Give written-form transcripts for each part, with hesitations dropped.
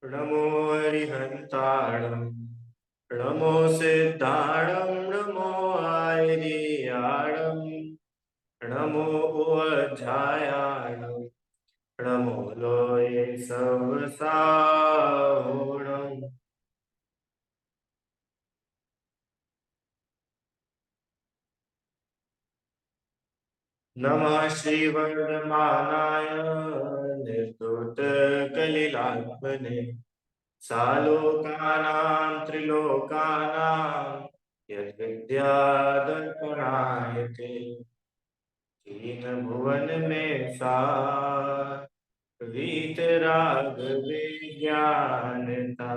नमो हरिहन्ताणं नमो सिद्धाणं नमो आयर्याणं नमो उवज्झायाणं नमो लोये सवसाहोणम्। नमः श्रीवर्धमानाय निर्धूतकलिलात्मने सालोकानां त्रिलोकानां यद्विद्यादर्पणाय ते तीन भुवन में सा वीतराग विज्ञानता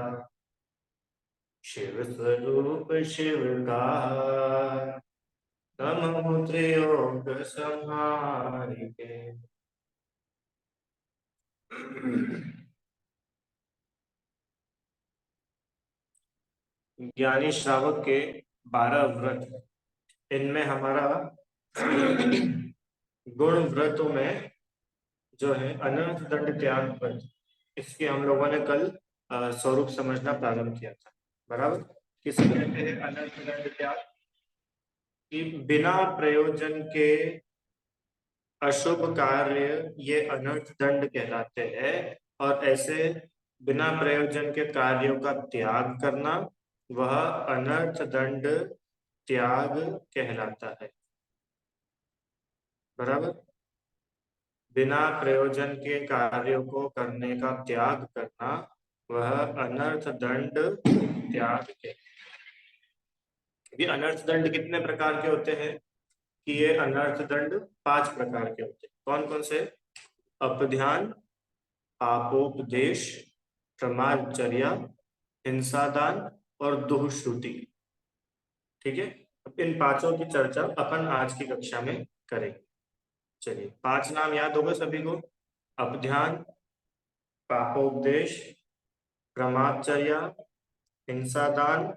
शिव स्वरूप शिव का तम त्रियोग संहारिके। ज्ञानी श्रावक के 12 व्रत, इनमें हमारा गुण व्रतों में जो है अनंत दंड त्याग व्रत, इसके हम लोगों ने कल स्वरूप समझना प्रारंभ किया था। बराबर। किसे कहते हैं अनंत दंड त्याग? कि बिना प्रयोजन के अशुभ कार्य ये अनर्थ दंड कहलाते हैं। और ऐसे बिना प्रयोजन के कार्यों का त्याग करना वह अनर्थ दंड त्याग कहलाता है। बराबर। बिना प्रयोजन के कार्यों को करने का त्याग करना वह अनर्थ दंड त्याग कहलाता है। ये अनर्थ दंड कितने प्रकार के होते हैं? कि ये अनर्थ दंड 5 प्रकार के होते हैं। कौन कौन से? अपध्यान, पापोपदेश, प्रमादचर्या, हिंसादान और दुष्श्रुति। ठीक है। अब इन पांचों की चर्चा अपन आज की कक्षा में करेंगे। चलिए, 5 नाम याद होगा सभी को? अपध्यान, पापोपदेश, प्रमादचर्या, हिंसादान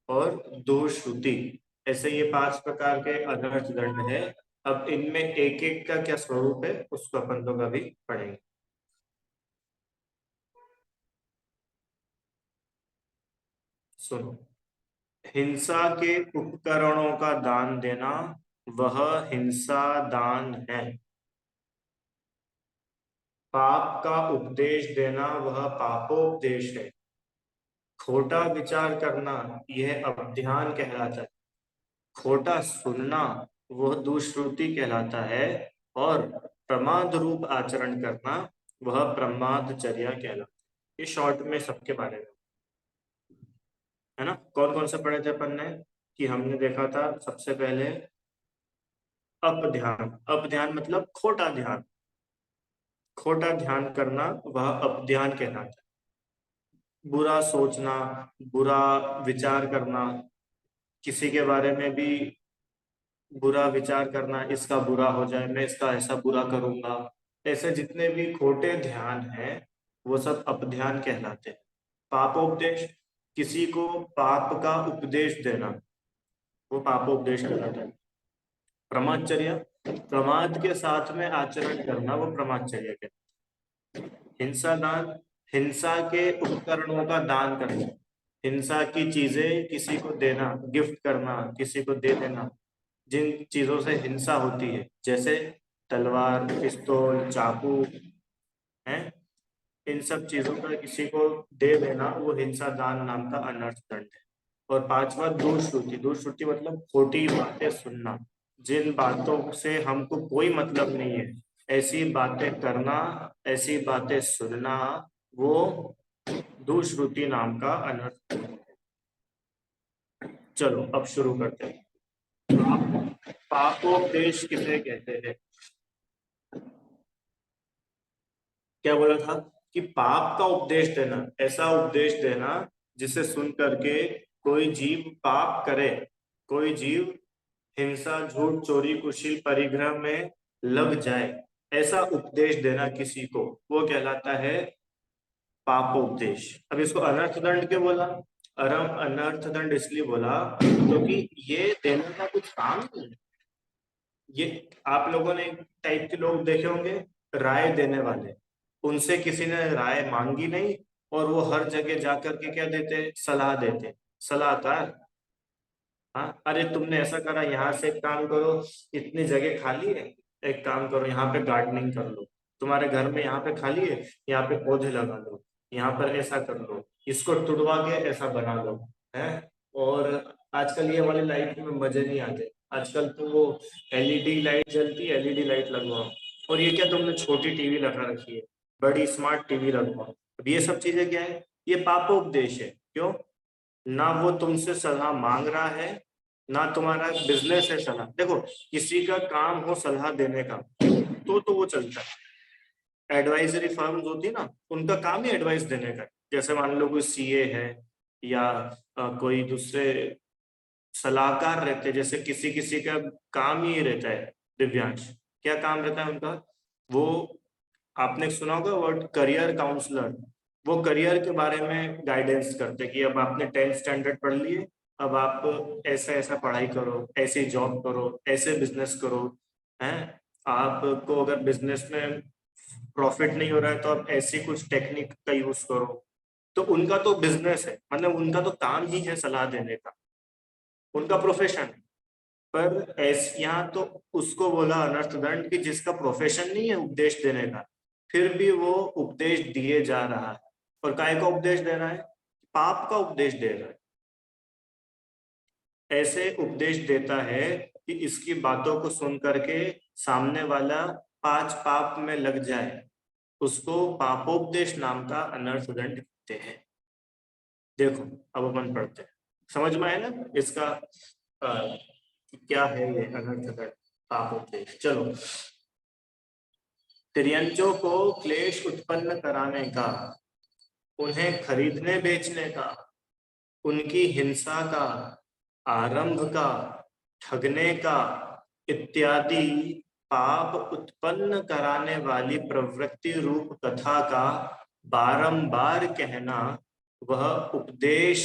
और दुष्श्रुति। ऐसे ये 5 प्रकार के अनर्थ दंड है। अब इनमें एक एक का क्या स्वरूप है उसको अपन लोग अभी पढ़ेंगे। सुनो। हिंसा के उपकरणों का दान देना वह हिंसा दान है। पाप का उपदेश देना वह पापोपदेश है। खोटा विचार करना यह अपध्यान कहलाता है। खोटा सुनना वह दुष्श्रुति कहलाता है। और प्रमाद रूप आचरण करना वह प्रमादचर्या कहलाता है। ये शॉर्ट में सबके बारे में है ना। कौन कौन से पढ़े थे अपन ने? कि हमने देखा था सबसे पहले अपध्यान। अपध्यान मतलब खोटा ध्यान। खोटा ध्यान करना वह अपध्यान कहलाता है। बुरा सोचना, बुरा विचार करना, किसी के बारे में भी बुरा विचार करना, इसका बुरा हो जाए, मैं इसका ऐसा बुरा करूंगा। ऐसे जितने भी खोटे ध्यान हैं वो सब अपध्यान कहलाते हैं। पापोपदेश, किसी को पाप का उपदेश देना वो पापोपदेश कहलाता है। प्रमादचर्या, प्रमाद के साथ में आचरण करना वो प्रमादचर्या कहलाता है। हिंसा दान, हिंसा के उपकरणों का दान करना, हिंसा की चीजें किसी को देना, गिफ्ट करना, किसी को दे देना। जिन चीजों से हिंसा होती है जैसे तलवार, पिस्तौल, चाकू है, इन सब चीजों का किसी को दे देना वो हिंसा दान नाम का अनर्थ दंड है। और पांचवा दुष्श्रुति। दुष्श्रुति मतलब खोटी बातें सुनना, जिन बातों से हमको कोई मतलब नहीं है ऐसी बातें करना, ऐसी बातें सुनना, वो दुष्श्रुति नाम का अनर्थ। चलो अब शुरू करते हैं। पापोपदेश किसे कहते हैं? क्या बोला था? कि पाप का उपदेश देना, ऐसा उपदेश देना जिसे सुन करके कोई जीव पाप करे, कोई जीव हिंसा, झूठ, चोरी, कुशील, परिग्रह में लग जाए, ऐसा उपदेश देना किसी को वो कहलाता है पापोपदेश। अब इसको अनर्थ दंड क्यों बोला? अनर्थ दंड इसलिए बोला क्योंकि ये देने का कुछ काम नहीं है। ये आप लोगों ने एक टाइप के लोग देखे होंगे, राय देने वाले। उनसे किसी ने राय मांगी नहीं और वो हर जगह जाकर के क्या देते, सलाह देते, सलाहकार। हाँ, अरे तुमने ऐसा करा, यहाँ से एक काम करो, इतनी जगह खाली है, एक काम करो यहाँ पे गार्डनिंग कर लो, तुम्हारे घर में यहाँ पे खाली है, यहाँ पे पौधे लगा लो, यहाँ पर ऐसा कर लो, इसको तुड़वा के ऐसा बना लो, है। और आजकल ये वाली लाइट में मजे नहीं आते, आजकल तो वो एलईडी लाइट जलती है, एलईडी लाइट लगवाओ। और ये क्या तुमने छोटी टीवी लगा रखी है, बड़ी स्मार्ट टीवी लगवाओ। अब ये सब चीजें क्या है, ये पापोपदेश है। क्यों? ना वो तुमसे सलाह मांग रहा है, ना तुम्हारा बिजनेस है सलाह। देखो, किसी का काम हो सलाह देने का तो वो चलता है। एडवाइजरी फर्म्स होती है ना, उनका काम ही एडवाइस देने का है। जैसे मान लो कोई सीए है, या कोई दूसरे सलाहकार रहते हैं, जैसे किसी किसी का काम ही रहता है। दिव्यांश, क्या काम रहता है उनका? वो, आपने सुना होगा वर्ड करियर काउंसलर। वो करियर के बारे में गाइडेंस करते कि अब आपने 10th स्टैंडर्ड पढ़ लिए, अब आप ऐसा ऐसा पढ़ाई करो, ऐसे जॉब करो, ऐसे बिजनेस करो, हैं। आपको अगर बिजनेस में प्रॉफिट नहीं हो रहा है तो आप ऐसी कुछ टेक्निक का यूज करो। तो उनका तो बिजनेस है, मतलब उनका तो काम ही है सलाह देने का, उनका प्रोफेशन है। पर ऐस यहाँ तो उसको बोला अनर्थदंड कि जिसका प्रोफेशन नहीं है उपदेश देने का, फिर भी वो उपदेश दिए जा रहा है। और काय का उपदेश दे रहा है? पाप का उपदेश दे रहा है। ऐसे उपदेश देता है कि इसकी बातों को सुन करके सामने वाला 5 पाप में लग जाए, उसको पापोपदेश नाम का अनर्थदंड कहते हैं। देखो, अब अपन पढ़ते हैं, समझ में आया ना इसका क्या है ये अनर्थदंड पापोपदेश। चलो, तिर्यंचों को क्लेश उत्पन्न कराने का, उन्हें खरीदने बेचने का, उनकी हिंसा का, आरंभ का, ठगने का इत्यादि पाप उत्पन्न कराने वाली प्रवृत्ति रूप कथा का बारंबार कहना, वह उपदेश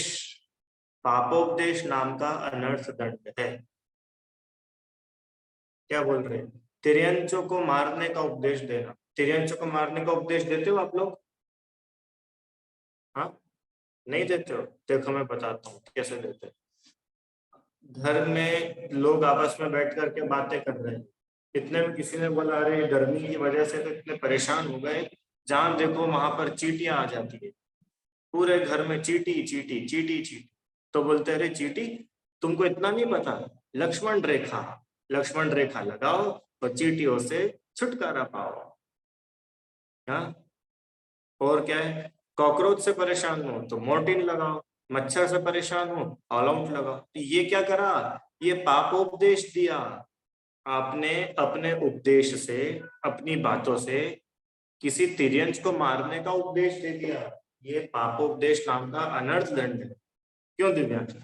पापोपदेश नाम का अनर्थ दंड है। क्या बोल रहे हैं? तिर्यंचों को मारने का उपदेश देना। तिर्यंचों को मारने का उपदेश देते हो आप लोग? हाँ, नहीं देते हो? देखो मैं बताता हूँ कैसे देते हैं। घर में लोग आपस में बैठ करके बातें कर रहे हैं, इतने में किसी ने बोला, अरे गर्मी की वजह से तो इतने परेशान हो गए, जहां देखो वहां पर चींटियां आ जाती है, पूरे घर में चींटी चींटी चींटी चींटी। तो बोलते, अरे चींटी, तुमको इतना नहीं पता, लक्ष्मण रेखा, लक्ष्मण रेखा लगाओ तो चींटियों से छुटकारा पाओ। हाँ, और क्या है, कॉकरोच से परेशान हो तो मोर्टिन लगाओ, मच्छर से परेशान हो ऑल आउट लगाओ। तो ये क्या करा, ये पापोपदेश दिया। आपने अपने उपदेश से, अपनी बातों से किसी तिर्यंच को मारने का उपदेश दे दिया। ये पापोपदेश नाम का अनर्थ दंड है। क्यों दिव्यांश?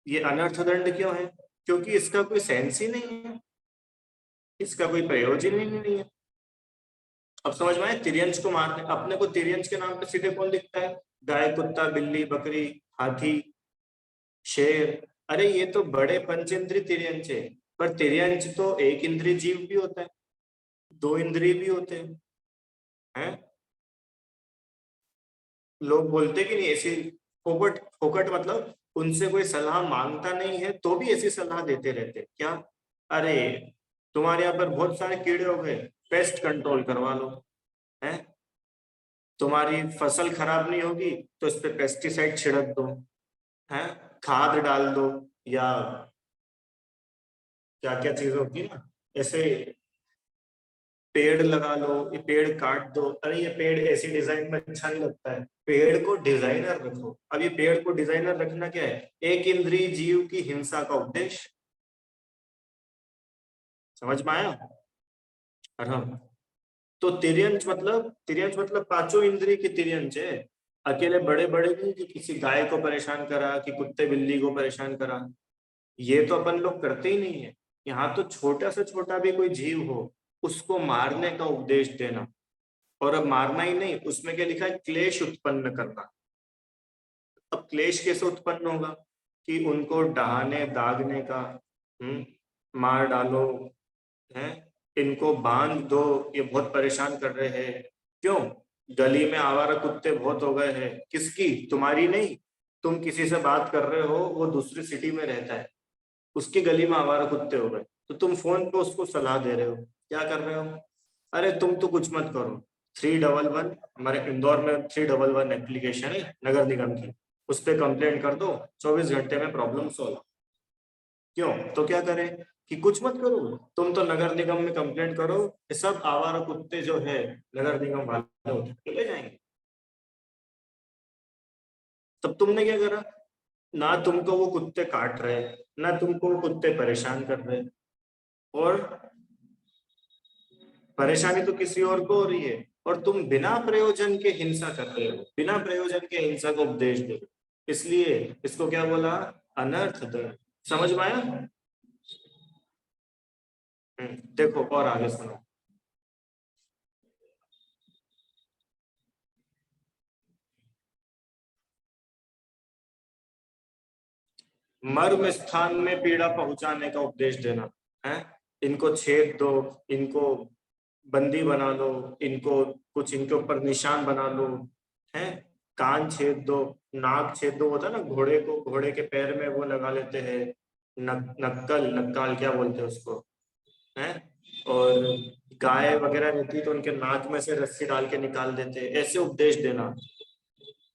ये अनर्थ दंड क्यों है? क्योंकि इसका कोई सेंस ही नहीं है, इसका कोई प्रयोजन ही नहीं है। अब समझ में आए? तिर्यंच को मारने, अपने को तिर्यंच के नाम पे सीधे कौन दिखता है? गाय, कुत्ता, बिल्ली, बकरी, हाथी, शेर। अरे ये तो बड़े पंचेंद्रिय तिर्यंच है। पर तिर्यंच तो एक इंद्रिय जीव भी होता है, 2 इंद्रिय भी होते हैं। लोग बोलते कि नहीं ऐसी फोकट फोकट, मतलब उनसे कोई सलाह मांगता नहीं है तो भी ऐसी सलाह देते रहते क्या? अरे तुम्हारे यहाँ पर बहुत सारे कीड़े हो गए, पेस्ट कंट्रोल करवा लो, है। तुम्हारी फसल खराब नहीं होगी तो इस पे पेस्टिसाइड छिड़क दो, है, खाद डाल दो, या क्या क्या चीजें होती है ना ऐसे, पेड़ लगा लो, ये पेड़ काट दो, अरे ये पेड़ ऐसी डिजाइन में अच्छा नहीं लगता है, पेड़ को डिजाइनर रखो। अब ये पेड़ को डिजाइनर रखना क्या है? एक इंद्रिय जीव की हिंसा का उपदेश। समझ में आया? और हम तो तिर्यंच मतलब 5 इंद्रिय की तिर्यंच है। अकेले बड़े बड़े नहीं कि किसी गाय को परेशान करा, कि कुत्ते बिल्ली को परेशान करा, ये तो अपन लोग करते ही नहीं है। यहाँ तो छोटा से छोटा भी कोई जीव हो, उसको मारने का उपदेश देना। और अब मारना ही नहीं, उसमें क्या लिखा है? क्लेश उत्पन्न करना। अब क्लेश कैसे उत्पन्न होगा? कि उनको डहाने दागने का, मार डालो, है, इनको बांध दो, ये बहुत परेशान कर रहे हैं। क्यों? गली में आवारा कुत्ते बहुत हो गए हैं। किसकी? तुम्हारी नहीं। तुम किसी से बात कर रहे हो, वो दूसरी सिटी में रहता है, उसकी गली में आवारा कुत्ते हो गए, तो तुम फोन पे उसको सलाह दे रहे हो, क्या कर रहे हो? अरे तुम तो कुछ मत करो, 311, हमारे इंदौर में 311 एप्लीकेशन है नगर निगम की, उस पर कंप्लेंट कर दो, 24 घंटे में प्रॉब्लम सॉल्व। क्यों? तो क्या करें कि कुछ मत करो, तुम तो नगर निगम में कंप्लेंट करो, ये सब आवारा कुत्ते जो है नगर निगम वाले उठा के ले जाएंगे। तब तुमने क्या करा? ना तुमको वो कुत्ते काट रहे, ना तुमको वो कुत्ते परेशान कर रहे, और परेशानी तो किसी और को हो रही है, और तुम बिना प्रयोजन के हिंसा कर रहे हो, बिना प्रयोजन के हिंसा को उपदेश दे रहे हो। इसलिए इसको क्या बोला? अनर्थ दंड। समझ में आया? देखो और आगे सुनो। मर्म स्थान में पीड़ा पहुंचाने का उपदेश देना है। इनको छेद दो, इनको बंदी बना लो, इनको कुछ इनके ऊपर निशान बना लो, है, कान छेद दो, नाक छेद दो, होता है ना, घोड़े को, घोड़े के पैर में वो लगा लेते हैं, नक्कल, नक्काल क्या बोलते हैं उसको, है। और गाय वगैरह रहती है तो उनके नाक में से रस्सी डाल के निकाल देते हैं, ऐसे उपदेश देना।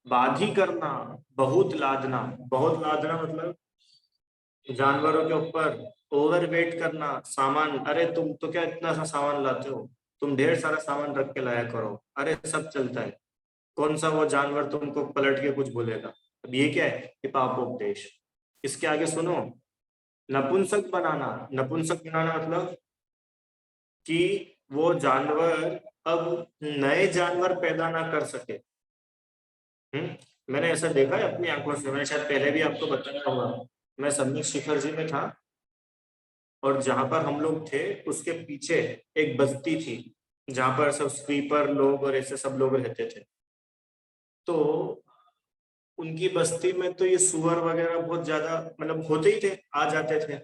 बाधी करना, बहुत लादना, बहुत लादना मतलब जानवरों के ऊपर ओवर वेट करना सामान। अरे तुम तो क्या इतना सा सामान लाते हो, तुम ढेर सारा सामान रख के लाया करो, अरे सब चलता है, कौन सा वो जानवर तुमको पलट के कुछ बोलेगा। अब ये क्या है? ये पापोपदेश। इसके आगे सुनो। नपुंसक बनाना, नपुंसक बनाना मतलब कि वो जानवर अब नए जानवर पैदा ना कर सके। मैंने ऐसा देखा है अपनी आंखों से, मैंने शायद पहले भी आपको बताया होगा। मैं समीर शिखर जी में था, और जहां पर हम लोग थे उसके पीछे एक बस्ती थी, जहां पर सब स्वीपर लोग और ऐसे सब लोग रहते थे। तो उनकी बस्ती में तो ये सुअर वगैरह बहुत ज्यादा मतलब होते ही थे, आ जाते थे।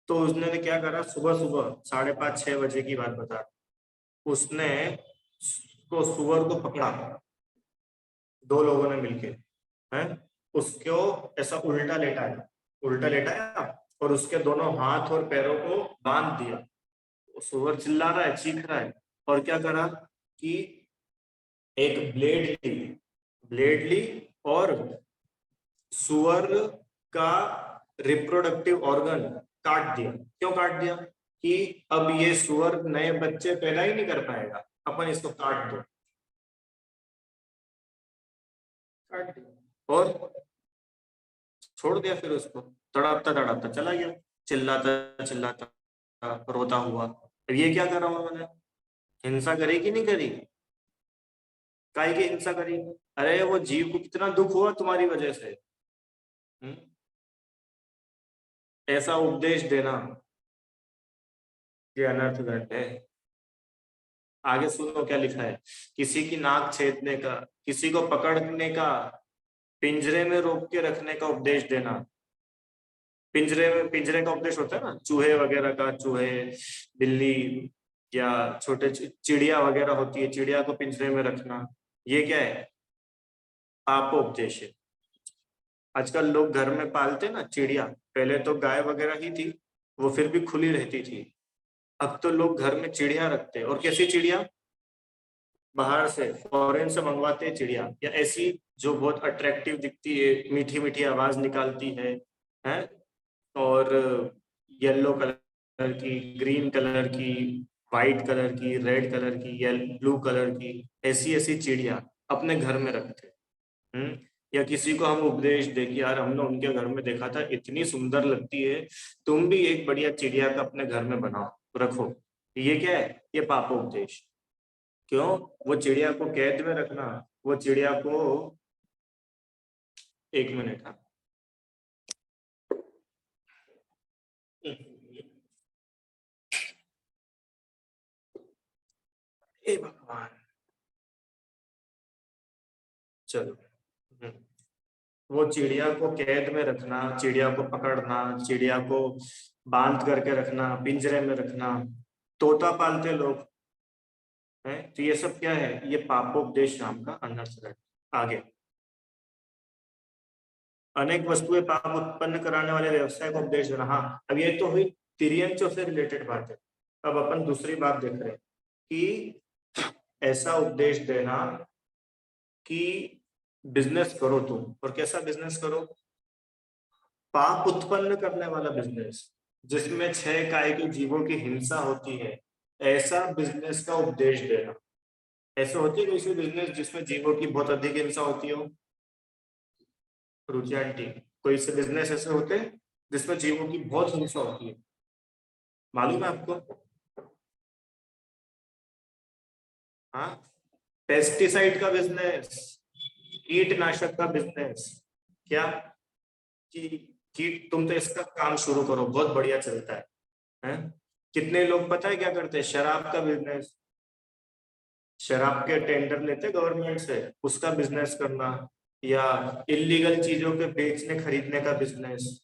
तो उसने ने क्या करा, सुबह सुबह 5:30-6 बजे की बात बता, उसने तो सुअर को पकड़ा, दो लोगों ने मिलके, हैं, उसको ऐसा उल्टा लेटाया, और उसके दोनों हाथ और पैरों को बांध दिया। सुअर चिल्ला रहा है, चीख रहा है, और क्या करा कि एक ब्लेड ली और सुअर का रिप्रोडक्टिव ऑर्गन काट दिया। क्यों काट दिया? कि अब ये सुअर नए बच्चे पैदा ही नहीं कर पाएगा, अपन इसको काट दो। काट दिया और छोड़ दिया, फिर उसको तड़पता तड़पता चला गया, चिल्लाता चिल्लाता, रोता हुआ। अब ये क्या करा उन्होंने? हिंसा करी कि नहीं करी? काय की हिंसा करी? अरे वो जीव को कितना दुख हुआ तुम्हारी वजह से। हम्म? ऐसा उपदेश देना ये अनर्थ दंड है। आगे सुनो क्या लिखा है। किसी की नाक छेदने का, किसी को पकड़ने का, पिंजरे में रोक के रखने का उपदेश देना। पिंजरे का उपदेश होता है ना, चूहे वगैरह का, चूहे, बिल्ली, या छोटे चिड़िया वगैरह होती है, चिड़िया को पिंजरे में रखना, ये क्या है? पापोपदेश है। आजकल लोग घर में पालते ना चिड़िया, पहले तो गाय वगैरह ही थी, वो फिर भी खुली रहती थी। अब तो लोग घर में चिड़िया रखते हैं, और कैसी चिड़िया? बाहर से फॉरेन से मंगवाते हैं चिड़िया, या ऐसी जो बहुत अट्रैक्टिव दिखती है, मीठी मीठी आवाज निकालती है, और येलो कलर की, ग्रीन कलर की, वाइट कलर की, रेड कलर की, ब्लू कलर की, ऐसी ऐसी चिड़िया अपने घर में रखते हैं। या किसी को हम उपदेश दे कि यार हमने उनके घर में देखा था, इतनी सुंदर लगती है, तुम भी एक बढ़िया चिड़िया का अपने घर में बनाओ, रखो। ये क्या है? ये पापोपदेश। क्यों? वो चिड़िया को कैद में रखना, वो चिड़िया को, 1 मिनट, हाँ। हे भगवान। चलो। हम्म। वो चिड़िया को कैद में रखना, चिड़िया को पकड़ना, चिड़िया को बांध करके रखना, पिंजरे में रखना। तोता पालते लोग, है। तो ये सब क्या है, ये पापोपदेश नाम का अनर्थ दंड। आगे, अनेक वस्तुएं पाप उत्पन्न कराने वाले व्यवसाय को उपदेश देना। हाँ, अब ये तो हुई तिर्यंचों से रिलेटेड बात है। अब अपन दूसरी बात देख रहे हैं कि ऐसा उपदेश देना कि बिजनेस करो तुम, और कैसा बिजनेस करो, पाप उत्पन्न करने वाला बिजनेस, जिसमें 6 काय के जीवों की हिंसा होती है, ऐसा बिजनेस का उपदेश देना। ऐसे होती है कोई बिजनेस जिसमें जीवों की बहुत अधिक हिंसा होती हो, रुचि आंटी? कोई से बिजनेस ऐसे होते हैं जिसमें जीवों की बहुत हिंसा होती है, मालूम है आपको? हाँ, पेस्टिसाइड का बिजनेस, कीटनाशक का बिजनेस, क्या कि कीट, तुम तो इसका काम शुरू करो, बहुत बढ़िया चलता है? कितने लोग पता है क्या करते हैं, शराब का बिजनेस, शराब के टेंडर लेते गवर्नमेंट से, उसका बिजनेस करना, या इलीगल चीजों के बेचने खरीदने का बिजनेस।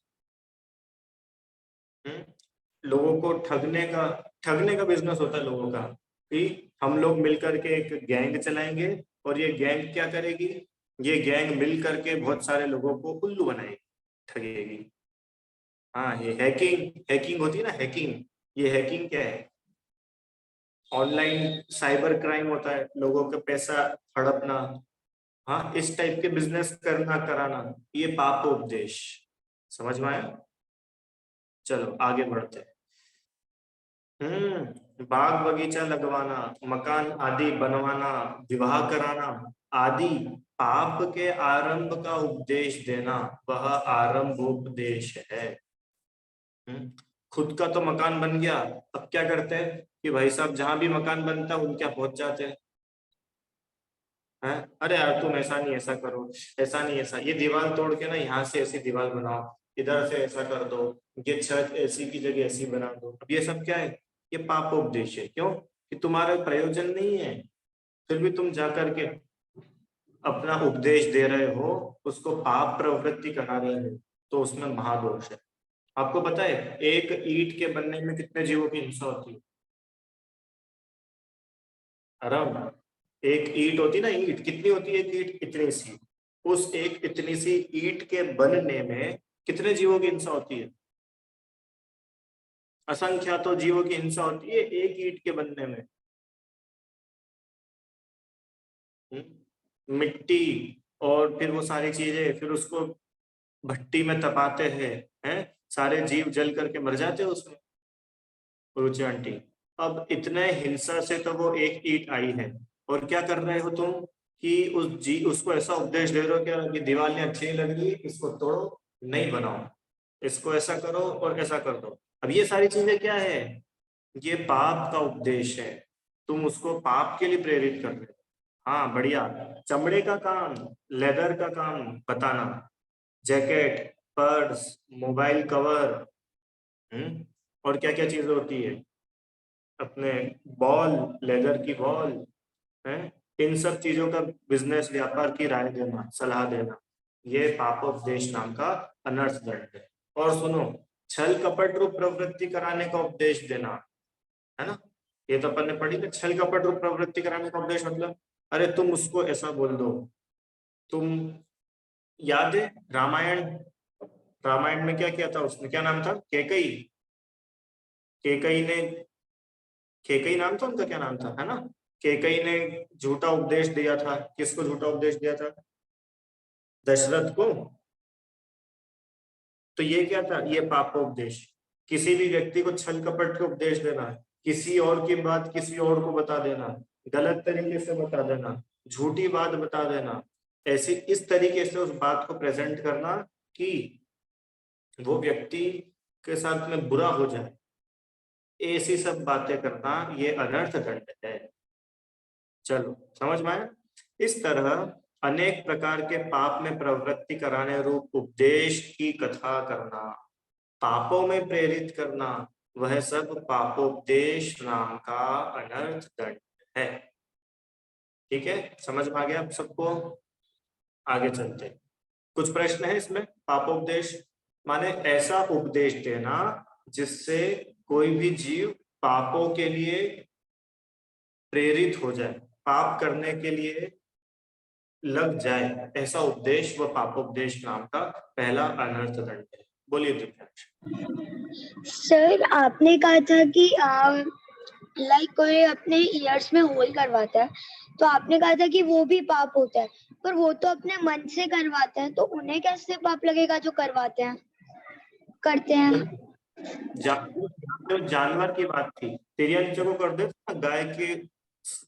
लोगों को ठगने का बिजनेस होता है लोगों का, कि हम लोग मिलकर के एक गैंग चलाएंगे, और ये गैंग क्या करेगी, ये गैंग मिल करके बहुत सारे लोगों को उल्लू बनाएगी, ठगेगी। हाँ, ये हैकिंग हैकिंग होती है ना, हैकिंग। ये हैकिंग क्या है, ऑनलाइन साइबर क्राइम होता है, लोगों का पैसा हड़पना। हाँ, इस टाइप के बिजनेस करना कराना, ये पापोपदेश। समझ में आया? चलो आगे बढ़ते हैं। बाग बगीचा लगवाना, मकान आदि बनवाना, विवाह कराना आदि पाप के आरंभ का उपदेश देना, वह आरंभोपदेश है। खुद का तो मकान बन गया, अब क्या करते हैं कि भाई साहब जहां भी मकान बनता है उनके यहाँ पहुंच जाते हैं। अरे यार तुम ऐसा नहीं ऐसा करो, ऐसा नहीं ऐसा, ये दीवार तोड़ के ना यहाँ से ऐसी दीवार बनाओ, इधर से ऐसा कर दो, ये छत ऐसी की जगह ऐसी बना दो। अब ये सब क्या है, ये पापोपदेश है। क्यों? कि तुम्हारा प्रयोजन नहीं है, फिर भी तुम जा करके अपना उपदेश दे रहे हो, उसको पाप प्रवृत्ति करा रहे हो, तो उसमें महादोष है। आपको पता है एक ईंट के बनने में कितने जीवों की हिंसा होती है? आराम, एक ईंट होती ना, ईंट कितनी होती है, एक ईंट इतनी सी, उस एक इतनी सी ईंट के बनने में कितने जीवों की हिंसा होती है? असंख्यातों जीवों की हिंसा होती है एक ईंट के बनने में। मिट्टी, और फिर वो सारी चीजें, फिर उसको भट्टी में तपाते हैं, सारे जीव जल करके मर जाते हैं उसमें, रुचि आंटी। अब इतने हिंसा से तो वो एक ईंट आई है, और क्या कर रहे हो तुम कि उसको ऐसा उपदेश दे रहे हो क्या कि दीवारें अच्छी नहीं लग रही, इसको तोड़ो, नहीं बनाओ, इसको ऐसा करो और ऐसा कर दो। अब ये सारी चीजें क्या है, ये पाप का उपदेश है, तुम उसको पाप के लिए प्रेरित कर रहे हो। हाँ बढ़िया, चमड़े का काम, लेदर का काम बताना, जैकेट, पर्स, मोबाइल कवर, और क्या क्या चीजें होती है, अपने बॉल, लेदर की बॉल, है, इन सब चीजों का बिजनेस, व्यापार की राय देना, सलाह देना, ये पापोपदेश नाम का अनर्थ दंड है। और सुनो, छल कपट रूप प्रवृत्ति कराने का उपदेश देना, है ना, ये तो अपन ने पढ़ी ना, छल कपट रूप प्रवृत्ति कराने का उपदेश मतलब, अरे तुम उसको ऐसा बोल दो, तुम, याद है रामायण, रामायण में क्या किया था उसने, क्या नाम था, केकई, केकई ने, केकई नाम था उनका, क्या नाम था, है ना, केकई ने झूठा उपदेश दिया था, किसको झूठा उपदेश दिया था, दशरथ को। तो ये क्या था, ये पापोपदेश, किसी भी व्यक्ति को छल कपट के उपदेश देना, किसी और की बात किसी और को बता देना, गलत तरीके से बता देना, झूठी बात बता देना, ऐसी इस तरीके से उस बात को प्रेजेंट करना कि वो व्यक्ति के साथ में बुरा हो जाए, ऐसी सब बातें करना, ये अनर्थ दंड है। चलो समझ में आया? इस तरह अनेक प्रकार के पाप में प्रवृत्ति कराने रूप उपदेश की कथा करना, पापों में प्रेरित करना, वह सब पापोपदेश नाम का अनर्थ दंड है। ठीक है, समझ में आ गया आप सबको? आगे चलते हैं। कुछ प्रश्न है इसमें। पापोपदेश माने ऐसा उपदेश देना जिससे कोई भी जीव पापों के लिए प्रेरित हो जाए, पाप करने के लिए लग जाए, ऐसा उपदेश व पापोपदेश नाम का पहला अनर्थ दंड है। बोलिए दिव्यांश। सर आपने कहा था कि लाइक कोई अपने ईयर्स में होल करवाता है, तो आपने कहा था कि वो भी पाप होता है, पर वो तो अपने मन से करवाते हैं, तो उन्हें कैसे पाप लगेगा जो करवाते हैं, करते हैं? जानवर की बात थी, तेरिया नीचे को कर दे, गाय के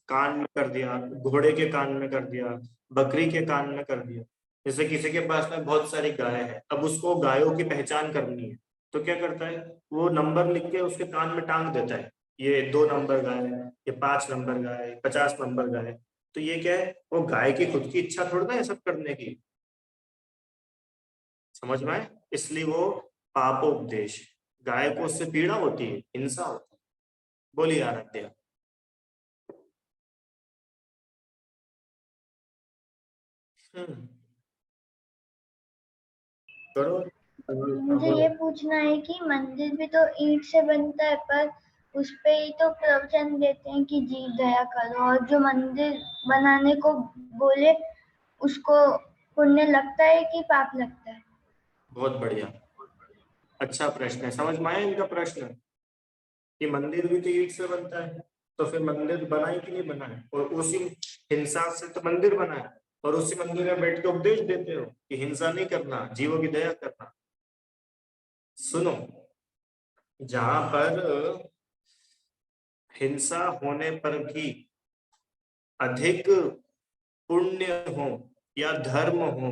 कान में कर दिया, घोड़े के कान में कर दिया, बकरी के कान में कर दिया। जैसे किसी के पास में बहुत सारी गाय है, अब उसको गायों की पहचान करनी है, तो क्या करता है, वो नंबर लिख के उसके कान में टांग देता है, ये 2 नंबर गाय, ये 5 नंबर गाय, 50 नंबर गाय। तो ये क्या है, वो गाय की खुद की इच्छा थोड़ी ना है सब करने की, समझ में आए? इसलिए वो पापोपदेश, गाय को उससे पीड़ा होती है, हिंसा होती है। बोलिए आराध्या। करो। मुझे ये पूछना है कि मंदिर भी तो ईंट से बनता है, पर उस पे ही तो प्रवचन देते हैं कि जी दया करो, और जो मंदिर बनाने को बोले उसको पुण्य लगता है कि पाप लगता है? बहुत बढ़िया, अच्छा प्रश्न है, समझ में आया इनका प्रश्न कि मंदिर भी तो ईंट से बनता है, तो फिर मंदिर बना है कि नहीं बना है, और उसी हिंसा से तो मंदिर बना है, और उसी मंदिर में बैठ के उपदेश देते हो कि हिंसा नहीं करना, जीवों की दया करना। सुनो, जहां पर हिंसा होने पर भी अधिक पुण्य हो या धर्म हो,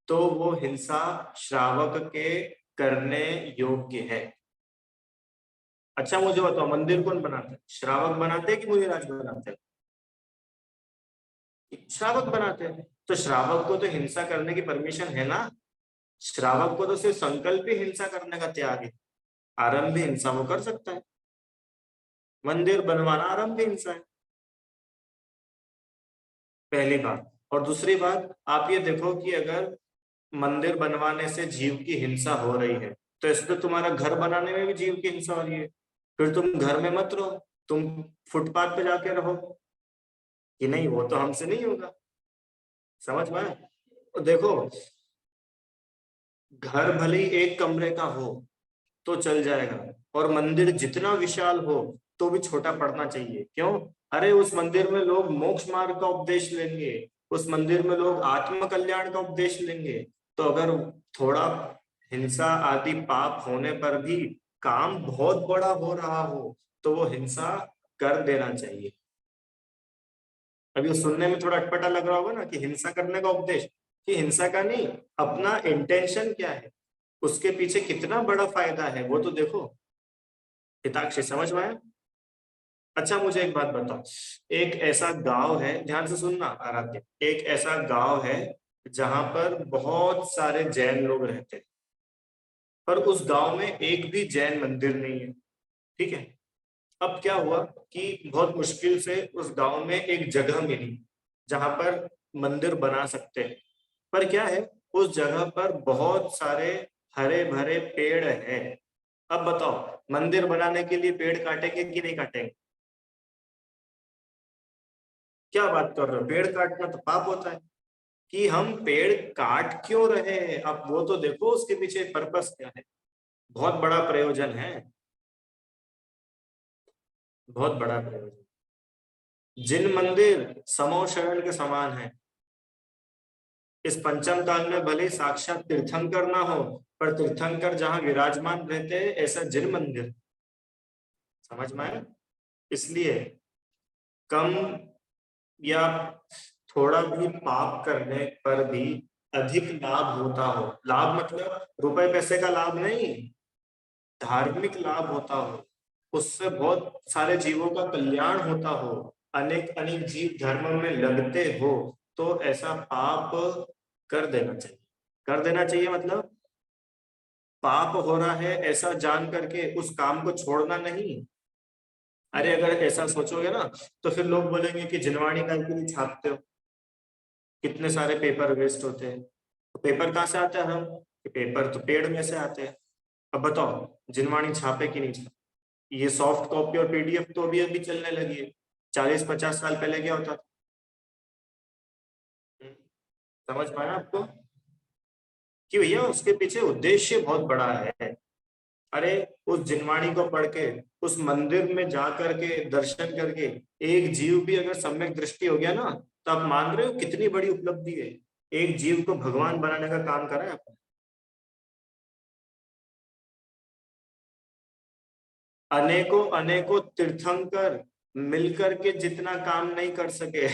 तो वो हिंसा श्रावक के करने योग्य है। अच्छा मुझे बताओ, मंदिर कौन बनाता है, श्रावक बनाते हैं कि मुनिराज बनाते हैं? श्रावक बनाते हैं। तो श्रावक को तो हिंसा करने की परमिशन है ना, श्रावक को तो सिर्फ संकल्प ही हिंसा करने का त्याग है, आरंभ हिंसा वो कर सकता है, मंदिर बनवाना आरंभ हिंसा है, पहली बात। और दूसरी बात, आप ये देखो कि अगर मंदिर बनवाने से जीव की हिंसा हो रही है, तो इससे तो तुम्हारा घर बनाने में भी जीव की हिंसा हो रही है, फिर तुम घर में मत रहो, तुम फुटपाथ पे जाके रहो, कि नहीं वो तो हमसे नहीं होगा। समझ में आया? तो देखो, घर भले ही एक कमरे का हो तो चल जाएगा, और मंदिर जितना विशाल हो तो भी छोटा पड़ना चाहिए। क्यों? अरे उस मंदिर में लोग मोक्ष मार्ग का उपदेश लेंगे, उस मंदिर में लोग आत्म कल्याण का उपदेश लेंगे। तो अगर थोड़ा हिंसा आदि पाप होने पर भी काम बहुत बड़ा हो रहा हो, तो वो हिंसा कर देना चाहिए। अभी सुनने में थोड़ा अटपटा लग रहा होगा ना कि हिंसा करने का उपदेश, कि हिंसा का नहीं, अपना इंटेंशन क्या है, उसके पीछे कितना बड़ा फायदा है वो तो देखो। हिताक्षी समझ में आया? अच्छा मुझे एक बात बताओ, एक ऐसा गांव है, ध्यान से सुनना आराध्य, एक ऐसा गांव है जहां पर बहुत सारे जैन लोग रहते हैं, पर उस गांव में एक भी जैन मंदिर नहीं है। ठीक है, अब क्या हुआ कि बहुत मुश्किल से उस गांव में एक जगह मिली जहां पर मंदिर बना सकते हैं, पर क्या है, उस जगह पर बहुत सारे हरे भरे पेड़ हैं। अब बताओ, मंदिर बनाने के लिए पेड़ काटेंगे कि नहीं काटेंगे? क्या बात कर रहे हो, पेड़ काटना तो पाप होता है। कि हम पेड़ काट क्यों रहे हैं, अब वो तो देखो उसके पीछे पर्पस क्या है, बहुत बड़ा प्रयोजन है, बहुत बड़ा प्रयोजन। जिन मंदिर समो शरण के समान है, इस पंचम काल में भले साक्षात तीर्थंकर ना हो, पर तीर्थंकर जहां विराजमान रहते हैं, ऐसा जिन मंदिर। समझ में आया? इसलिए कम या थोड़ा भी पाप करने पर भी अधिक लाभ होता हो, लाभ मतलब रुपए पैसे का लाभ नहीं, धार्मिक लाभ होता हो, उससे बहुत सारे जीवों का कल्याण होता हो, अनेक अनेक जीव धर्म में लगते हो, तो ऐसा पाप कर देना चाहिए। कर देना चाहिए मतलब पाप हो रहा है ऐसा जान करके उस काम को छोड़ना नहीं। अरे अगर ऐसा सोचोगे ना, तो फिर लोग बोलेंगे कि जिनवाणी का क्यों नहीं छापते हो, कितने सारे पेपर वेस्ट होते हैं। तो पेपर कहाँ से आता है, हम पेपर तो पेड़ में से आते हैं। अब बताओ, जिनवाणी छापे कि नहीं छापे? ये सॉफ्ट कॉपी और पीडीएफ तो अभी अभी चलने लगी है, 40-50 साल पहले क्या होता था? समझ पाया आपको कि भैया उसके पीछे उद्देश्य बहुत बड़ा है। अरे उस जिनवाणी को पढ़ के, उस मंदिर में जा करके दर्शन करके एक जीव भी अगर सम्यक दृष्टि हो गया ना, तो आप मान रहे हो कितनी बड़ी उपलब्धि है। एक जीव को भगवान बनाने का काम करा है आपने। अनेकों अनेकों तीर्थंकर मिलकर के जितना काम नहीं कर सके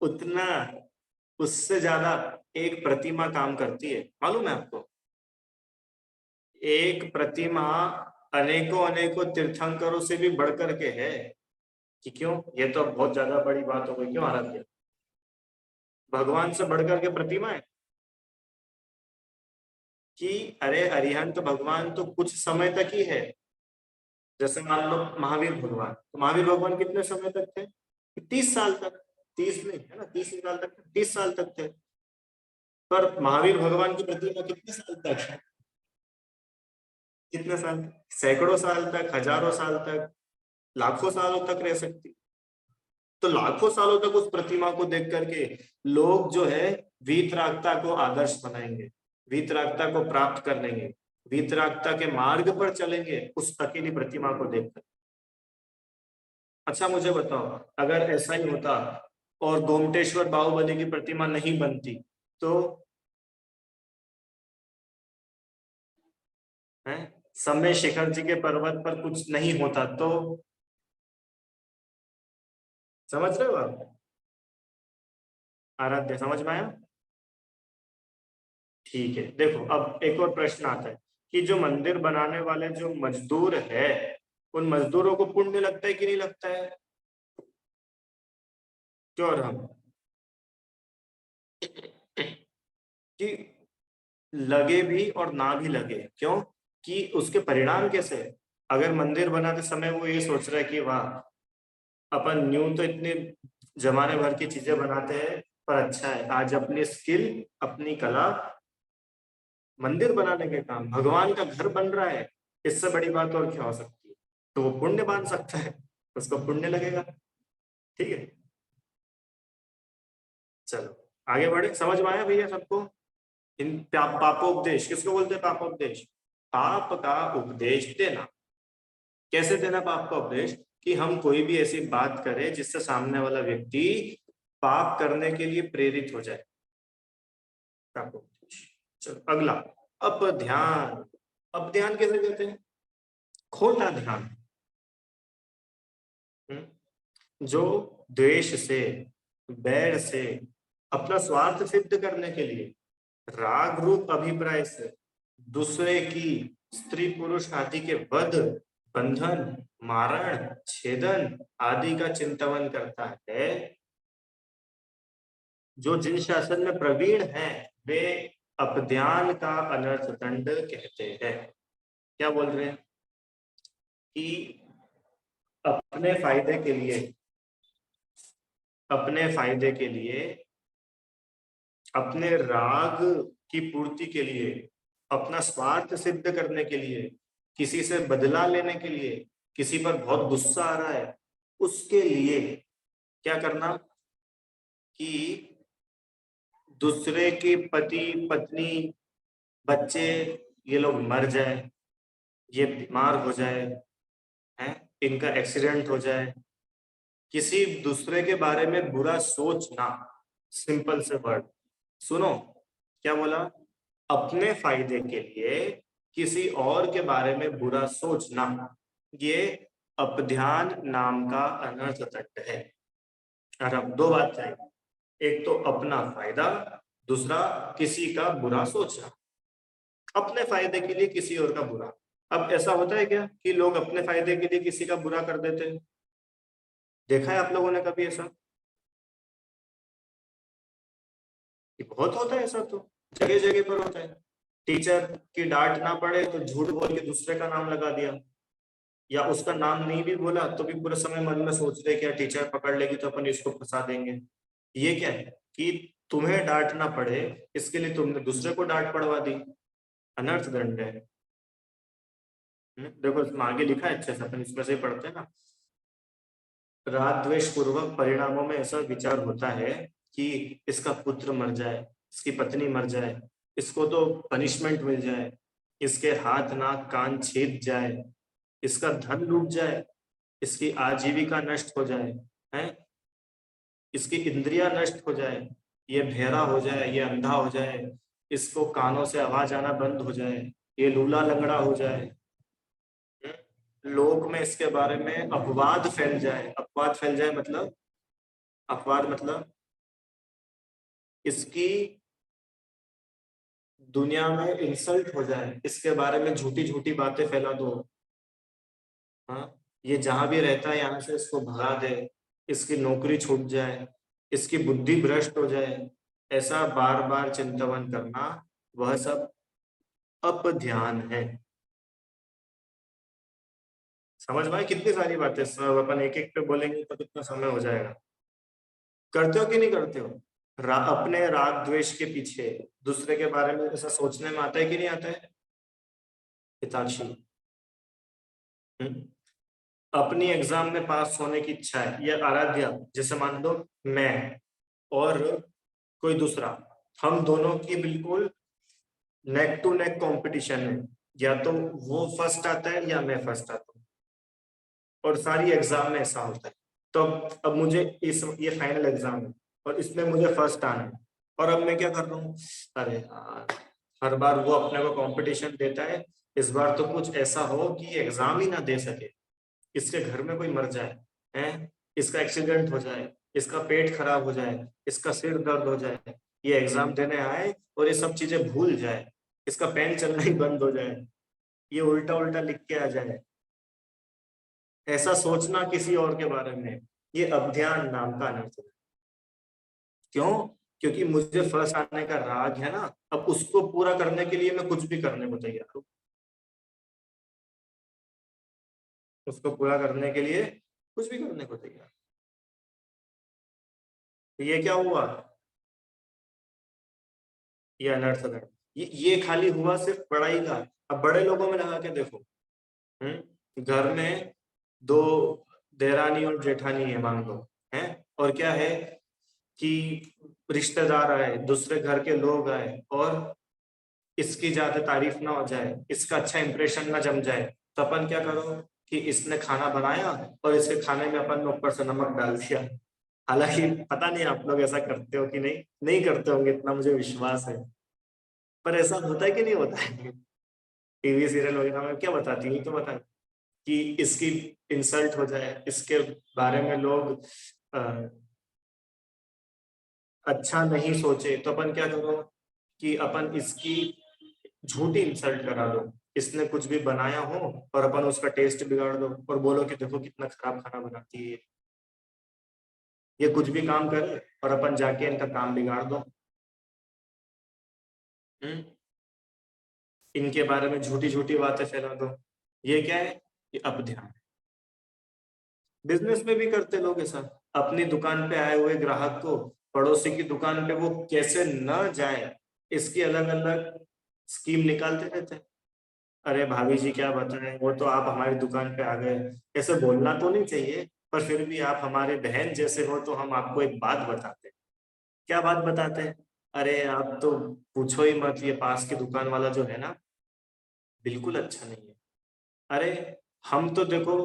उतना, उससे ज्यादा एक प्रतिमा काम करती है, मालूम है आपको? एक प्रतिमा अनेकों अनेकों तीर्थंकरों से भी बढ़कर के है। कि क्यों? ये तो बहुत ज्यादा बड़ी बात हो गई, क्यों आराध्य? भगवान से बढ़कर के प्रतिमा है कि अरे अरिहंत भगवान तो कुछ समय तक ही है। जैसे मान लो महावीर भगवान, तो महावीर भगवान कितने समय तक थे? 30 साल तक। 30 नहीं है ना, 30 साल तक, 30 साल तक थे। पर महावीर भगवान की प्रतिमा कितने साल तक है? कितने साल? सैकड़ों साल तक, हजारों साल तक, लाखों सालों तक रह सकती। तो लाखों सालों तक उस प्रतिमा को देख करके लोग जो है वीतरागता को आदर्श बनाएंगे, वीतरागता को प्राप्त कर लेंगे, वीतरागता के मार्ग पर चलेंगे उस अकेली प्रतिमा को देखकर। अच्छा मुझे बताओ, अगर ऐसा ही होता और गोमटेश्वर बाहुबली की प्रतिमा नहीं बनती तो है, समय शिखर जी के पर्वत पर कुछ नहीं होता तो, समझ रहे हो आप? आराध्य समझ में आया? ठीक है, देखो अब एक और प्रश्न आता है कि जो मंदिर बनाने वाले जो मजदूर है, उन मजदूरों को पुण्य लगता है कि नहीं लगता है? श्योर हम कि लगे भी और ना भी लगे, क्यों? कि उसके परिणाम कैसे है? अगर मंदिर बनाते समय वो ये सोच रहा है कि वाह, अपन न्यू तो इतने जमाने भर की चीजें बनाते हैं, पर अच्छा है आज अपनी स्किल, अपनी कला, मंदिर बनाने के काम, भगवान का घर बन रहा है, इससे बड़ी बात और क्या हो सकती है? तो वो पुण्य मान सकता है, उसको पुण्य लगेगा। ठीक है, चलो आगे बढ़े। समझ में आया भैया सबको? इन पापोपदेश किसको बोलते हैं? पापोपदेश, पाप का उपदेश देना। कैसे देना पाप का उपदेश? कि हम कोई भी ऐसी बात करें जिससे सामने वाला व्यक्ति पाप करने के लिए प्रेरित हो जाए। पापोपदेश। चलो अगला, अपध्यान। अपध्यान कैसे कहते हैं? खोटा ध्यान। जो द्वेष से, बैर से, अपना स्वार्थ सिद्ध करने के लिए, राग रूप अभिप्राय से दूसरे की स्त्री पुरुष आदि के वध, बंधन, मारण, छेदन आदि का चिंतन करता है, जो जिन शासन में प्रवीण है वे अपध्यान का अनर्थ दंड कहते हैं। क्या बोल रहे हैं? कि अपने फायदे के लिए, अपने फायदे के लिए, अपने राग की पूर्ति के लिए, अपना स्वार्थ सिद्ध करने के लिए, किसी से बदला लेने के लिए, किसी पर बहुत गुस्सा आ रहा है उसके लिए क्या करना? कि दूसरे के पति पत्नी बच्चे ये लोग मर जाए, ये बीमार हो जाए, हैं, इनका एक्सीडेंट हो जाए, किसी दूसरे के बारे में बुरा सोचना। सिंपल से वर्ड सुनो, क्या बोला? अपने फायदे के लिए किसी और के बारे में बुरा सोचना, ये अपध्यान नाम का अनर्थ दंड है। और अब दो बात चाहिए, एक तो अपना फायदा, दूसरा किसी का बुरा सोचना। अपने फायदे के लिए किसी और का बुरा। अब ऐसा होता है क्या कि लोग अपने फायदे के लिए किसी का बुरा कर देते हैं? देखा है आप लोगों ने कभी ऐसा? कि बहुत होता है ऐसा, तो जगह जगह पर होता है। टीचर की डांट ना पड़े तो झूठ बोल के दूसरे का नाम लगा दिया, या उसका नाम नहीं भी बोला तो भी पूरे समय मन में सोच रहे क्या टीचर पकड़ लेगी तो अपन इसको फंसा देंगे। ये क्या है कि तुम्हें डांटना पड़े इसके लिए तुमने दूसरे को डांट पड़वा दी, अनर्थ दंड है। देखो इसमें आगे लिखा है अच्छे से, अपन इसमें से ही पढ़ते हैं ना। राग द्वेष पूर्वक परिणामों में ऐसा विचार होता है कि इसका पुत्र मर जाए, इसकी पत्नी मर जाए, इसको तो पनिशमेंट मिल जाए, इसके हाथ नाक कान छेद जाए, इसका धन लूट जाए, इसकी आजीविका नष्ट हो जाए, है, इसकी इंद्रियां नष्ट हो जाए, ये बहरा हो जाए, ये अंधा हो जाए, इसको कानों से आवाज आना बंद हो जाए, ये लूला लंगड़ा हो जाए, लोक में इसके बारे में अपवाद फैल जाए। अपवाद फैल जाए मतलब, अपवाद मतलब इसकी दुनिया में इंसल्ट हो जाए, इसके बारे में झूठी झूठी बातें फैला दो, हाँ, ये जहां भी रहता है यहाँ से इसको भगा दे, इसकी नौकरी छूट जाए, इसकी बुद्धि भ्रष्ट हो जाए, ऐसा बार बार चिंतन करना, वह सब अपध्यान है। समझ में आई? कितनी सारी बातें, सब अपन एक एक पे बोलेंगे तो कितना समय हो जाएगा। करते हो कि नहीं करते हो? अपने राग द्वेष के पीछे दूसरे के बारे में ऐसा सोचने में आता है कि नहीं आता है? हिताक्षी, अपनी एग्जाम में पास होने की इच्छा है, ये आराध्या, जैसे मान लो मैं और कोई दूसरा, हम दोनों की बिल्कुल नेक टू नेक कंपटीशन है, या तो वो फर्स्ट आता है या मैं फर्स्ट आता हूँ, और सारी एग्जाम में ऐसा होता है। तो अब मुझे ये फाइनल एग्जाम है और इसमें मुझे फर्स्ट आना है, और अब मैं क्या कर रहा हूँ, अरे यार, हर बार वो अपने को कंपटीशन देता है, इस बार तो कुछ ऐसा हो कि एग्जाम ही ना दे सके, इसके घर में कोई मर जाए, हैं, इसका एक्सीडेंट हो जाए, इसका पेट खराब हो जाए, इसका सिर दर्द हो जाए, ये एग्जाम देने आए और ये सब चीजें भूल जाए, इसका पेन चलना ही बंद हो जाए, ये उल्टा उल्टा लिख के आ जाए, ऐसा सोचना किसी और के बारे में, ये अभिध्यान नाम का अनर्थ है। क्यों? क्योंकि मुझे फर्स्ट आने का राग है ना, अब उसको पूरा करने के लिए मैं कुछ भी करने को तैयार हूँ, उसको पूरा करने के लिए कुछ भी करने को तैयार। तो ये क्या हुआ? ये अनर्थ है। ये खाली हुआ सिर्फ पढ़ाई का। अब बड़े लोगों में लगा के देखो, घर में दो देरानी और जेठानी है मान लो, है, और क्या है कि रिश्तेदार आए, दूसरे घर के लोग आए, और इसकी ज्यादा तारीफ ना हो जाए, इसका अच्छा इंप्रेशन ना जम जाए, तो अपन क्या करो कि इसने खाना बनाया और इसके खाने में अपन ने ऊपर से नमक डाल दिया। हालांकि पता नहीं आप लोग ऐसा करते हो कि नहीं, नहीं करते होंगे, इतना मुझे विश्वास है, पर ऐसा होता है कि नहीं होता है? टीवी सीरियल वगैरह में क्या बताती है, तो बता कि इसकी इंसल्ट हो जाए, इसके बारे में लोग अच्छा नहीं सोचे, तो अपन क्या करो कि अपन इसकी झूठी इंसल्ट करा दो, इसने कुछ भी बनाया हो और अपन उसका टेस्ट बिगाड़ दो और बोलो कि देखो कितना खराब खाना बनाती है ये कुछ भी काम करे, और अपन जाके इनका काम बिगाड़ दो। इनके बारे में झूठी झूठी बातें फैला दो। ये क्या है? ये अपध्यान। बिजनेस में भी करते लोग ऐसा, अपनी दुकान पे आए हुए ग्राहक को पड़ोसी की दुकान पे वो कैसे न जाए, इसकी अलग अलग स्कीम निकालते रहते हैं। अरे भाभी जी क्या बताएं, वो तो आप हमारी दुकान पे आ गए, ऐसे बोलना तो नहीं चाहिए, पर फिर भी आप हमारे बहन जैसे हो तो हम आपको एक बात बताते हैं। क्या बात बताते हैं? अरे आप तो पूछो ही मत, ये पास की दुकान वाला जो है ना, बिल्कुल अच्छा नहीं है। अरे हम तो देखो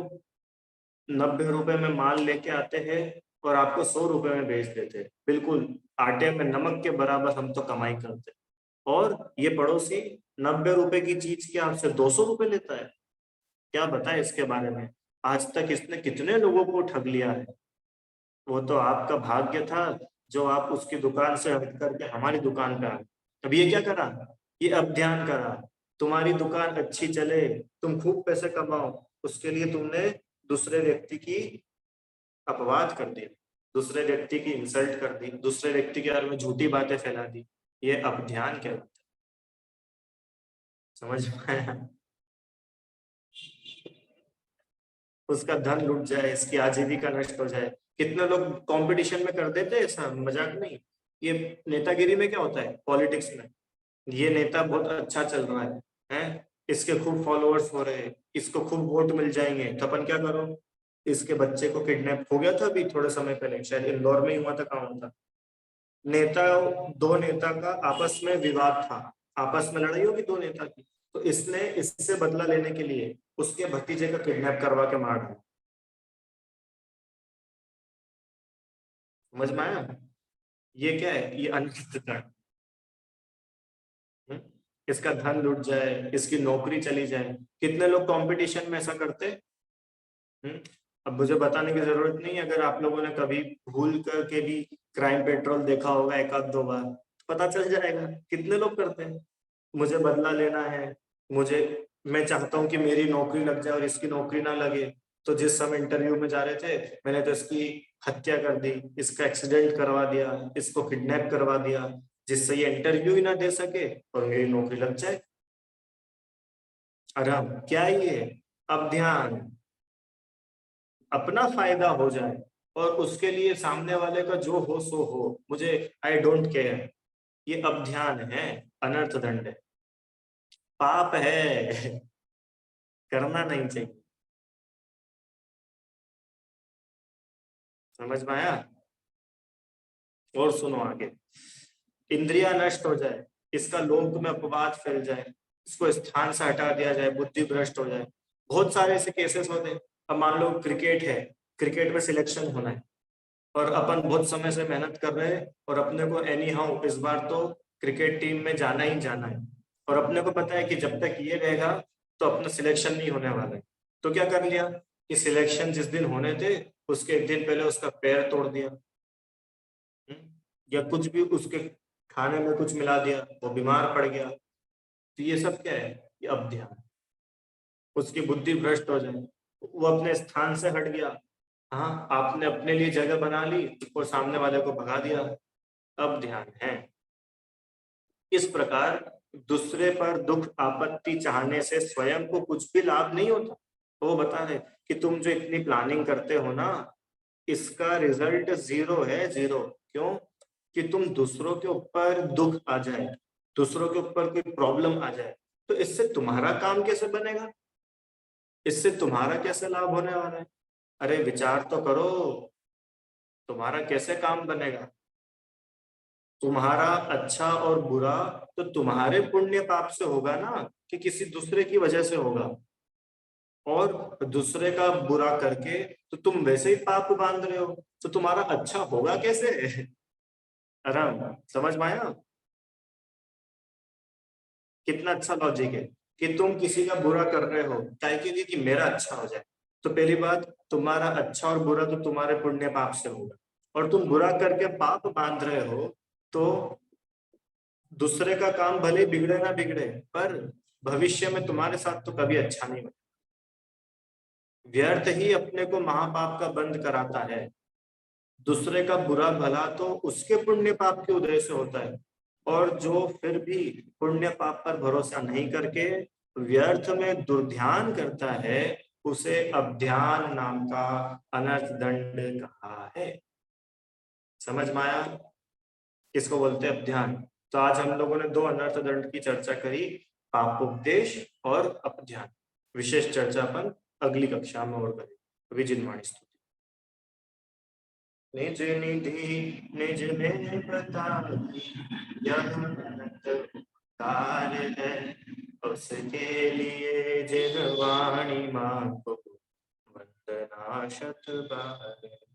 90 रुपए में माल लेके आते हैं और आपको 100 रुपए में बेच देते हैं, बिल्कुल आटे में नमक के बराबर हम तो कमाई करते हैं, और ये पड़ोसी 90 रुपए की चीज के आपसे 200 रुपए लेता है। क्या बताए इसके बारे में? आज तक इसने कितने लोगों को ठग लिया है। वो तो आपका भाग्य था जो आप उसकी दुकान से हट करके हमारी दुकान पे आ गए। अब ये क्या करा? ये अब ध्यान करा, तुम्हारी दुकान अच्छी चले, तुम खूब पैसे कमाओ, उसके लिए तुमने दूसरे व्यक्ति की अपवाद कर दिया, दूसरे व्यक्ति की इंसल्ट कर दी, दूसरे व्यक्ति के बारे में झूठी बातें फैला दी। ये अब ध्यान कहलाता है। समझ में आया? उसका धन लुट जाए, इसकी आजीविका नष्ट हो जाए। कितने लोग कंपटीशन में कर देते हैं ऐसा, मजाक नहीं। ये नेतागिरी में क्या होता है, पॉलिटिक्स में, ये नेता बहुत अच्छा चल रहा है, इसके खूब फॉलोअर्स हो रहे हैं, इसको खूब वोट मिल जाएंगे, तो अपन क्या करो, इसके बच्चे को किडनैप हो गया था अभी थोड़े समय पहले, शायद इंदौर में ही हुआ था, कहाँ था, नेता, दो नेता का आपस में विवाद था, आपस में लड़ाई होगी दो नेता की, तो इसने इससे बदला लेने के लिए उसके भतीजे का किडनैप करवा के मार दिया। समझ में आया? ये क्या है? ये अनिश्चितता। इसका धन लुट जाए, इसकी नौकरी चली जाए, कितने लोग कंपटीशन में ऐसा करते हैं। अब मुझे बताने की जरूरत नहीं, अगर आप लोगों ने कभी भूल करके भी क्राइम पेट्रोल देखा होगा एक आध दो बार, पता चल जाएगा कितने लोग करते हैं। मुझे बदला लेना है, मुझे, मैं चाहता हूं कि मेरी नौकरी लग जाए और इसकी नौकरी ना लगे, तो जिस समय इंटरव्यू में जा रहे थे मैंने तो इसकी हत्या कर दी, इसका एक्सीडेंट करवा दिया, इसको किडनैप करवा दिया, जिससे ये इंटरव्यू ही ना दे सके और मेरी नौकरी लग जाए। आराम क्या ये? अब ध्यान, अपना फायदा हो जाए और उसके लिए सामने वाले का जो हो सो हो, मुझे आई डोंट केयर, ये अब ध्यान है, अनर्थ दंड है, पाप है, करना नहीं चाहिए। समझ में आया? और सुनो आगे, इंद्रिया नष्ट हो जाए, इसका लोक में अपवाद फैल जाए, इसको स्थान से हटा दिया जाए, बुद्धि भ्रष्ट हो जाए, बहुत सारे ऐसे केसेस होते हैं। अब मान लो क्रिकेट है, क्रिकेट में सिलेक्शन होना है और अपन बहुत समय से मेहनत कर रहे हैं और अपने को एनी हाउ इस बार तो क्रिकेट टीम में जाना ही जाना है, और अपने को पता है कि जब तक ये रहेगा तो अपना सिलेक्शन नहीं होने वाला है, तो क्या कर लिया कि सिलेक्शन जिस दिन होने थे उसके एक दिन पहले उसका पैर तोड़ दिया, या कुछ भी उसके खाने में कुछ मिला दिया, वो बीमार पड़ गया, तो ये सब क्या है? ये अवध्यान, उसकी बुद्धि भ्रष्ट हो जाए, वो अपने स्थान से हट गया। हाँ, आपने अपने लिए जगह बना ली और सामने वाले को भगा दिया, अब ध्यान है। इस प्रकार दूसरे पर दुख आपत्ति चाहने से स्वयं को कुछ भी लाभ नहीं होता। तो वो बता रहे कि तुम जो इतनी प्लानिंग करते हो ना, इसका रिजल्ट जीरो है, जीरो। क्यों? कि तुम दूसरों के ऊपर दुख आ जाए, दूसरों के ऊपर कोई प्रॉब्लम आ जाए, तो इससे तुम्हारा काम कैसे बनेगा, इससे तुम्हारा कैसे लाभ होने वाला है? अरे विचार तो करो, तुम्हारा कैसे काम बनेगा? तुम्हारा अच्छा और बुरा तो तुम्हारे पुण्य पाप से होगा ना, कि किसी दूसरे की वजह से होगा, और दूसरे का बुरा करके तो तुम वैसे ही पाप बांध रहे हो, तो तुम्हारा अच्छा होगा कैसे? आराम, समझ में आया? कितना अच्छा लॉजिक है कि तुम किसी का बुरा कर रहे हो ताकि के लिए कि मेरा अच्छा हो जाए, तो पहली बात, तुम्हारा अच्छा और बुरा तो तुम्हारे पुण्य पाप से होगा, और तुम बुरा करके पाप बांध रहे हो, तो दूसरे का काम भले बिगड़े ना बिगड़े, पर भविष्य में तुम्हारे साथ तो कभी अच्छा नहीं होगा। व्यर्थ ही अपने को महापाप का बंद कराता है, दूसरे का बुरा भला तो उसके पुण्य पाप के उदय से होता है, और जो फिर भी पुण्य पाप पर भरोसा नहीं करके व्यर्थ में दुर्ध्यान करता है, उसे अवध्यान नाम का अनर्थ दंड कहा है। समझ में आया? किसको बोलते हैं? अवध्यान। तो आज हम लोगों ने दो अनर्थ दंड की चर्चा करी, पापोपदेश और अपध्यान। विशेष चर्चा अपन अगली कक्षा में और करेंगे। अभी जिनवाणी स्तुति। निज निधि निज ने बताई, यह अनंत उपकार है, उसके लिए जिन वाणी मांगो, वंदना शत बार।